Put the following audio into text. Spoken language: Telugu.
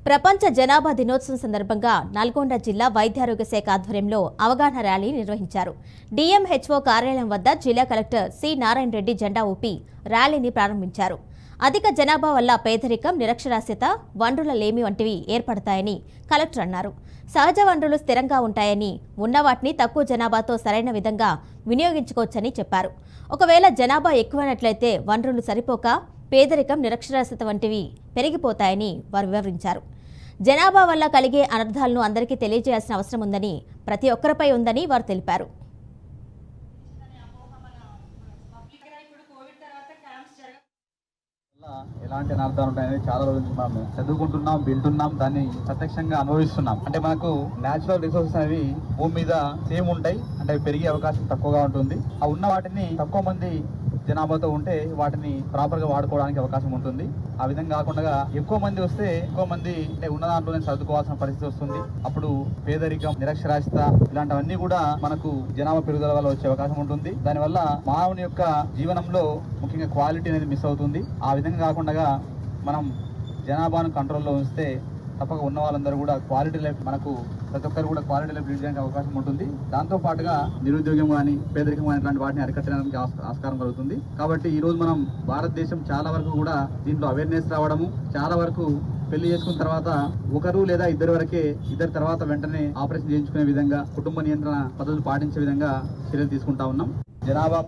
ప్రపంచ జనాభా దినోత్సవం సందర్భంగా నల్గొండ జిల్లా వైద్యారోగ్య శాఖ ఆధ్వర్యంలో అవగాహన ర్యాలీ నిర్వహించారు. డిఎంహెచ్ఓ కార్యాలయం వద్ద జిల్లా కలెక్టర్ సి నారాయణ రెడ్డి జెండా ఊపి ర్యాలీని ప్రారంభించారు. అధిక జనాభా వల్ల పేదరికం, నిరక్షరాస్యత, వనరుల లేమి వంటివి ఏర్పడతాయని కలెక్టర్ అన్నారు. సహజ వనరులు స్థిరంగా ఉంటాయని, ఉన్నవాటిని తక్కువ జనాభాతో సరైన విధంగా వినియోగించుకోవచ్చని చెప్పారు. ఒకవేళ జనాభా ఎక్కువైనట్లయితే వనరులు సరిపోక పేదరికం, నిరక్షరాస్యత వంటివి పెరిగిపోతాయని వారు వివరించారు. జనాభా వల్ల కలిగే అనర్థాలను అందరికీ తెలియజేయాల్సిన అవసరం ఉందని, ప్రతి ఒక్కరిపై ఉందని వారు తెలిపారు. ఎలాంటి అనర్థాలు ఉంటాయని చాలా రోజుల నుంచి మనం చదువుకుంటున్నాం, వింటున్నాం, దాన్ని ప్రత్యక్షంగా అనుభవిస్తున్నాం. అంటే మనకు న్యాచురల్ రిసోర్సెస్ అనేవి భూమి మీద సేమ్ ఉంటాయి, అంటే పెరిగే అవకాశం తక్కువగా ఉంటుంది. ఆ ఉన్న వాటిని తక్కువ మంది జనాభాతో ఉంటే వాటిని ప్రాపర్ గా వాడుకోవడానికి అవకాశం ఉంటుంది. ఆ విధంగా కాకుండా ఎక్కువ మంది వస్తే ఎక్కువ మంది అంటే ఉన్న దాంట్లోనే సర్దుకోవాల్సిన పరిస్థితి వస్తుంది. అప్పుడు పేదరికం, నిరక్షరాస్యత ఇలాంటివన్నీ కూడా మనకు జనాభా పెరుగుదల వల్ల వచ్చే అవకాశం ఉంటుంది. దానివల్ల మానవుని యొక్క జీవనంలో ముఖ్యంగా క్వాలిటీ అనేది మిస్ అవుతుంది. ఆ విధంగా కాకుండా మనం జనాభాను కంట్రోల్లో ఉంచితే తప్పక ఉన్న వాళ్ళందరూ కూడా క్వాలిటీ లైఫ్, మనకు ప్రతి ఒక్కరు కూడా క్వాలిటీ లైఫ్ లీడ్ చేయడానికి అవకాశం ఉంటుంది. దాంతో పాటుగా నిరుద్యోగం కానీ, పేదరికం కానీ ఇలాంటి వాటిని అరికట్టడానికి ఆస్కారం కలుగుతుంది. కాబట్టి ఈ రోజు మనం భారతదేశం చాలా వరకు కూడా దీంట్లో అవేర్నెస్ రావడము, చాలా వరకు పెళ్లి చేసుకున్న తర్వాత ఒకరు లేదా ఇద్దరు వరకే, ఇద్దరు తర్వాత వెంటనే ఆపరేషన్ చేయించుకునే విధంగా, కుటుంబ నియంత్రణ పద్ధతులు పాటించే విధంగా చర్యలు తీసుకుంటా ఉన్నాం. జనాభా